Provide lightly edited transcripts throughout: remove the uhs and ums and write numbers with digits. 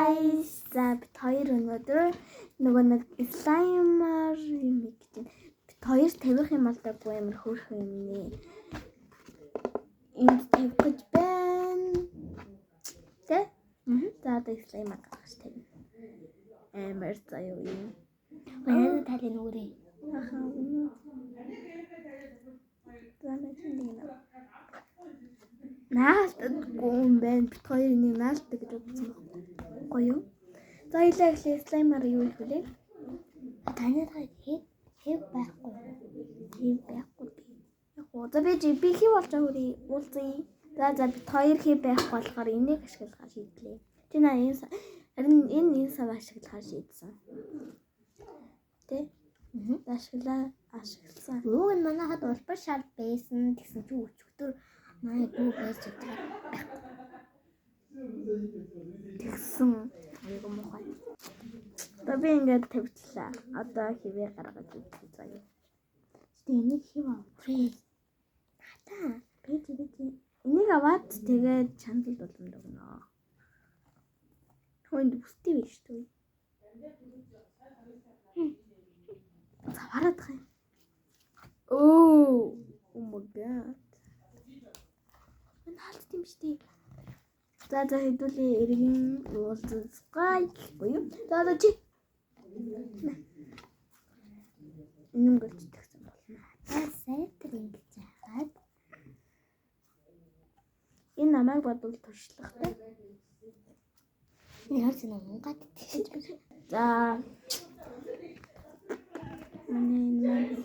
guys. За бид хоёр өнөөдөр нөгөө нэг слаймер юм гэж байна. Бид хоёр тавих юм алдаагүй амар хөөрхөн юм нэ. Энд тавих гэж байна. Тэ? За одоо слаймер гаргаж тавина. Амар заяа юм. Манай талын нүрээ. Наалтдаггүй юм байна. Бид хоёр нэг наалтдаг гэж бодсон байна. Гоё юу? За илээ слаймер юу их вэ? Таны хэв байхгүй. Хэв байхгүй. Яг за би хэв болж байгаа хүрээ уулзъя. За бид хоёр хэв байхгүй болохоор энийг ашиглахаар шийдлээ. Чи наа энэ сав ашиглахаар шийдсэн. Тэ? Ашигласан. Юу н манайхад улбар шар байсан гэсэн чи өчигдөр манай дүү байж байгаа. Тэгсэн. Айгу муухай. Одоо би ингээд тавьчлаа. Одоо хэвээ гаргаж үзье заяа. Энийг хэв авах. Хата. Би энийг аваад тэгээд чандал боломж өгнө. Хөөнд бүстэй биш үү? Завараад хай. Oh my god. Энэ хаалт юм штий. За хэдүүлээ эргэн уулзцгаая гэхгүй юу? За чи. Нүм гэлж тагсан болно. Сайтар ингэж хаад. Энэ намайг бодвол туршлагатай. Яар ч нунгад тийш. За. Манай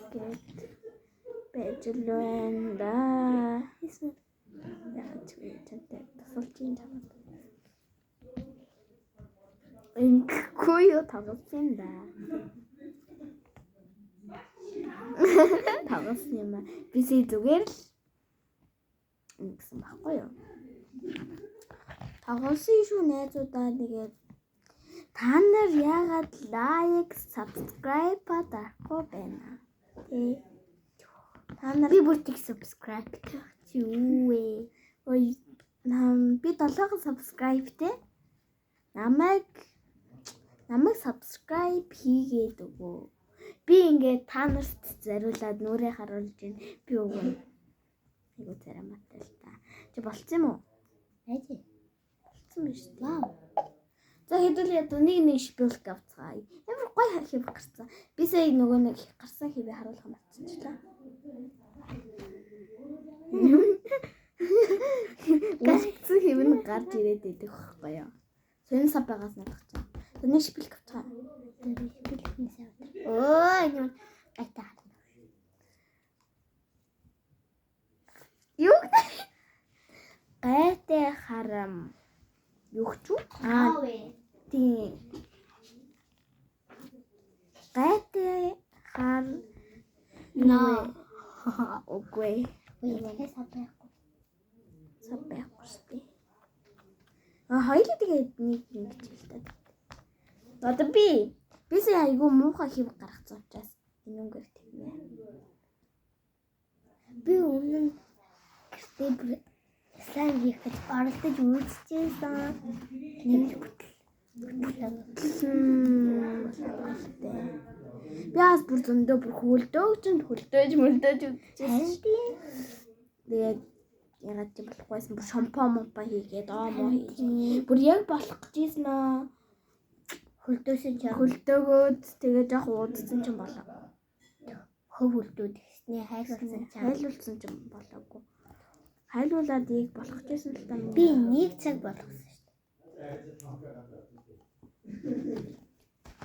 бэжлэн да. Эсвэл яач вэ тантай тасалчин чамд. Энэгүй юу тавсан да. Тавсан юм аа. Бисээ зүгээр л ингэсэн байхгүй юу? Тавсан шүү найзуудаа нэгээд та нар яагаад лайк, subscribe дарахгүй байна? Тэ. Та нар Би бүр тийг subscribe гэх юу вэ? Ой, би 7 subscribe тэ. Намайг subscribe хийгээд өгөө. Би ингээд та нарт зариулаад нүрээ харуулж байна. Би өгөө. Айгу царамаатай л та. Чи болцсон юм уу? Байж. Болцсон биш үү? За хэдүүлээ нэг шпилк авцгаая. Ямар гоё хэв гарсан. Би сая нөгөө нэг гарсан хэвээ харуулах мартсан ч лээ. Гарсан хэв нь гарч ирээд байдаг байхгүй юу? Сонин сав байгаас надах чинь. Нэг шпилк авцгаа. Шпилкнээс авдаг. Оо юм гайтаа. Юу гэх гайтай харам. Юу ч үү? Тийм. Гайтай хар нөө. Окей. Үгүй саббайхгүй. Саббайхгүй шүү. Хоёул тэгээд нэг гэж хэлдэг. Одоо би сая айгу муухай хэв гаргацсан учраас энэ өнгөр тэгнэ. Би өмнө гэртээ слайм хийхэд оролдож үзчихсэн. Нэг бүтэл. Би бас бүр зөндөө бүр хөлдөөж үзчихсэн. Тэгээд ягаад ч болохгүйсэн бүр шампо хийгээд оомо хийж. Бүр яг болох гэжсэн аа. Хөлдөөгөөд тэгээд яг уудсан ч юм болоо. Хөв хөлдөөд гэснээ хайлуулсан ч юм болоогүй. Хайлуулаад яг болох гэжсэн л та. Би 1 цаг болгосон шүү дээ.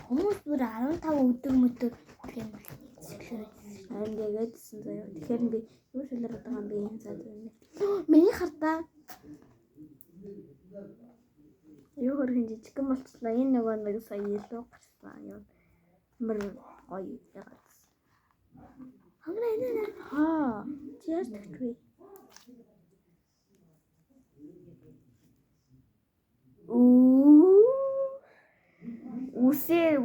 Хүмүүс бүр 15 өдөр хүлээн байна. Харин тэгээдсэн заяа. Тэгэхээр би юу шилрээд байгаа юм бэ энэ цаад байна. Миний хартаа юу хөрхөн жижигэн болчихлоо. Энэ нөгөө нэг сая илүү гарсан юм. Мөр гоё ягаад. Хагнаа энэ. Чи яаж тэгвэ?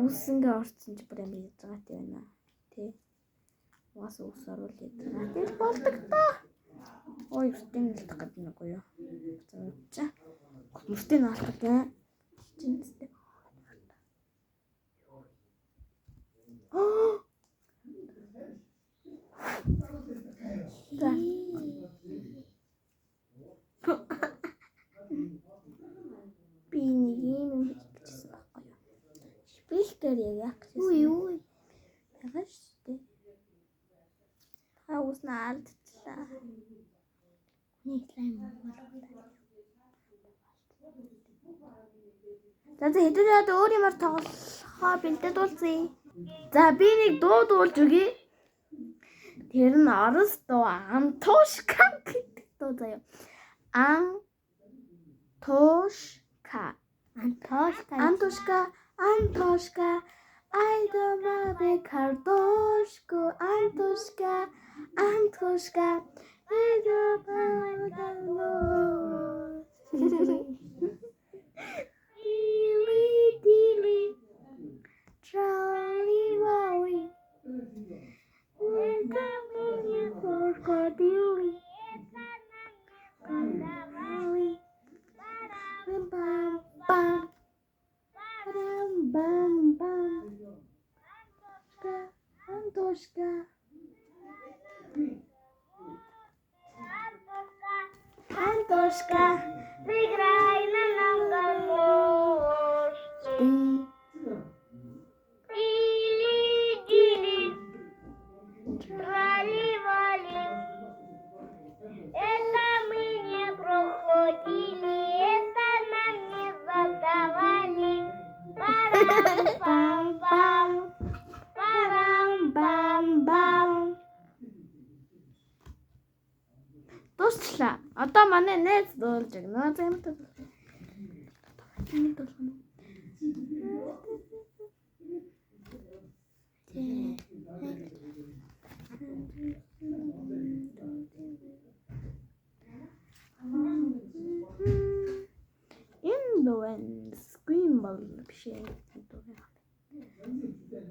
Үсэнгээ орцсон ч бүр юм яаж байгаа тийм байна. Тэ. Уус оруул яд. Тэг болдог та. Ой, үстэн нэлдэх гэдэг нэг гоё. За. Үстэн наалах гэдэг. чинь тест. Би нэг юм хэлчихсэн байхгүй юу? Спилтер яг гэсэн. Юу. Байгаа шүү дээ. Та уснаа алдчихлаа. Нэг слайм бол. За хэдүүлээд өөр юмар тоглохоо бэлдээд уулзъя. За би нэг дуу дуулж өгье. Тэр нь орос дуу Антошка гэдэг дуу заяа. Антошка, I don't want a картошку. Антошка, I don't want a Дили, Charlie Wally. Крокодили. Антошка, играй на нам гармошке. Дили, трали-вали. Это мы не проходили, это нам не задавали. Парам-пам-пам, парам-пам-пам. Дуслаа. Одоо манай найз дуулж өгнө. За юм таа. Энэ дуулах нь. Influence scream бол биш ээ.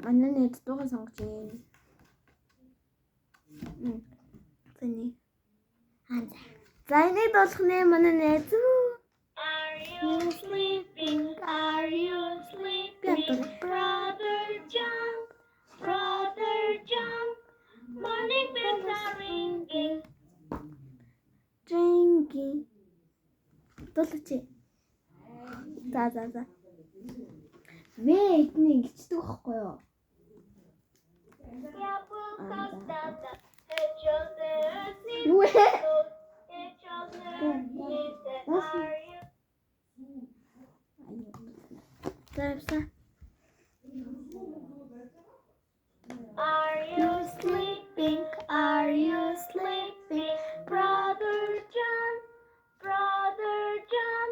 Манай найз дуугаа сонгож байна. Тэний За энийг болох нэ манай найз. Are you sleeping? Brother John, morning bells are ringing. Дуулаач. За. Вэ эдний илчдэг байхгүй юу? Юу вэ? Завса. Are you sleeping? Brother John,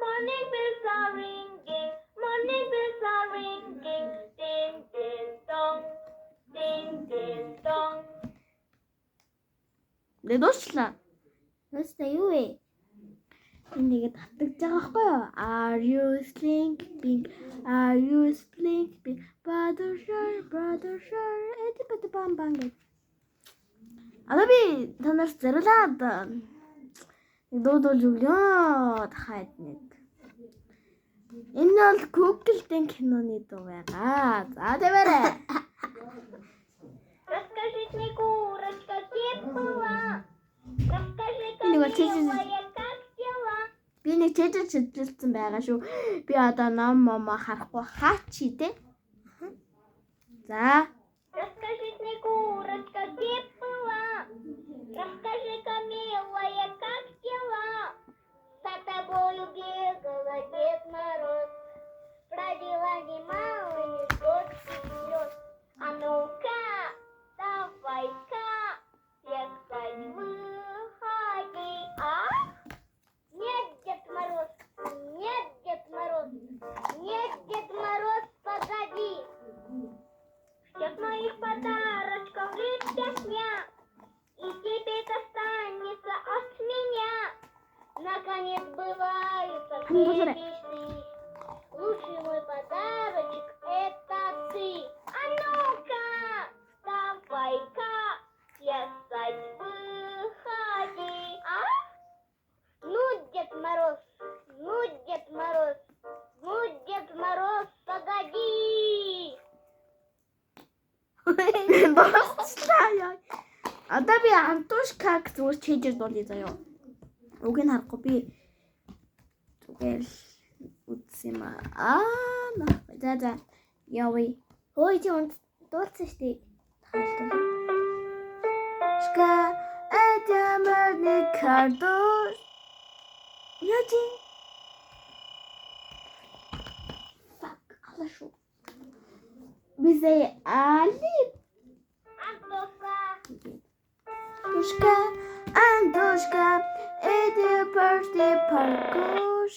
morning bells are ringing. Ding ding dong. Дэдослаа. Нэстэ юу вэ? Энийг татгаж байгаа байхгүй юу? Are you sleeping? Brother sure. Эдипэт бамбан гэж. Одоо би танаас зориулаад дуудуулж өглөө тахад нэг. Энэ бол Google-ийн киноны дуу байгаа. За тэгвэрэ. Расскажите мне, курочка, где была? Расскажи-ка, милая, как дела? Би нэг чэжэр шилжилсэн байгаа шүү. Би одоо ном харахгүй хаач тий. За. Расскажите мне, курочка, где была? Расскажи-ка, милая, как дела? За тобою бегала Дед Мороз, бродила немалыми горьких слез. А ну-ка, давай-ка, плясать выходи, а? Нет, Дед Мороз, позади. Всех моих подарочков лишь песня, и тебе достанется от меня. Наконец бываются все мечты. Лучший мой подарочек это ты. А ну-ка, давай-ка, плясать выходи, а? Ну, Дед Мороз, Дуусчлаа яа. Одоо би Антушкаг зүгээр чэйжэр дуулъя заяа. Уг нь харахгүй би зүгээр үзсэн юм аа. За явъя. Ой чи унд дуулсан шүү дээ. Ска эдэмэрни кардос. Яжи. Fuck, алашу. Бизээ али. Антушка, эдэ парти паркуш.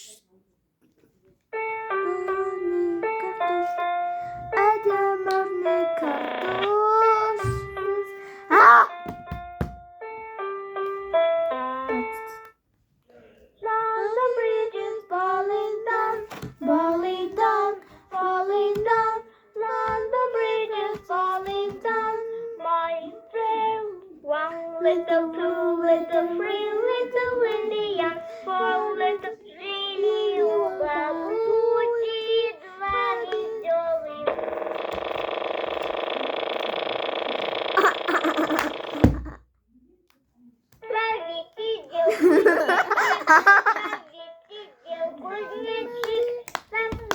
Эдэмэрни кардос. Ah! The bridge is falling down, falling down, falling down. The bridge is falling down. My trail, one little blue, little free, little windy, and four little three. Very jolly.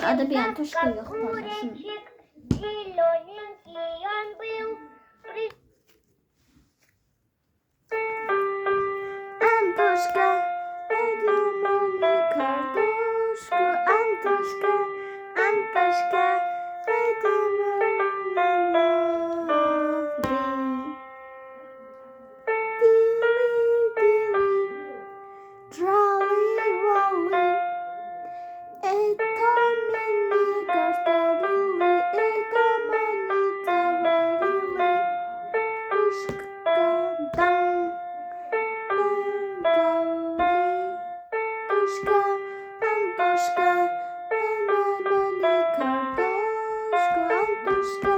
Одоо би Антушкаг явах болно. Антушка, эдэмэрни кардошка. Антушка, Антушка, эдэмэрни. Trolley, rolly. Это мини картавили, это монета варили. Тушка, дан, тушка, Антушка, мини картошка. Антушка,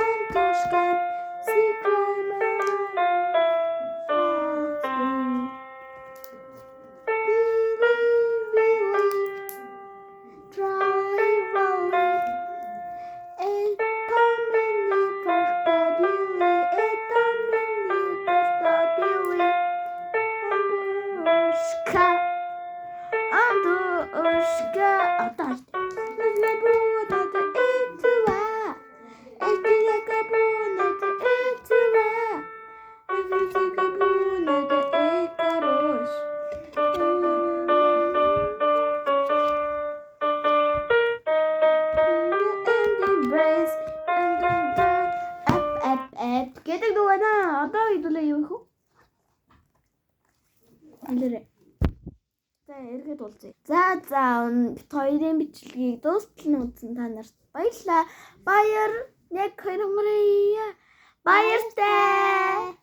Антушка, секрет. Trolley, rolly. Это мини крокодилы, это мини крокодилы. Антушка, Антушка. Нужно будет этого. Это я кабун, это этого. Это я кабун, это хорош. Гэдэг дуу байна. Одоо хэдүүлээ юу их вэ? Хэлээрэй. За, эргээд уулзъя. За, бит хоёрын бичлэгийг дуустал нь үзсэн та нарт баярлалаа. Баяр. Яг хоёр хонгоръё. Баяртай.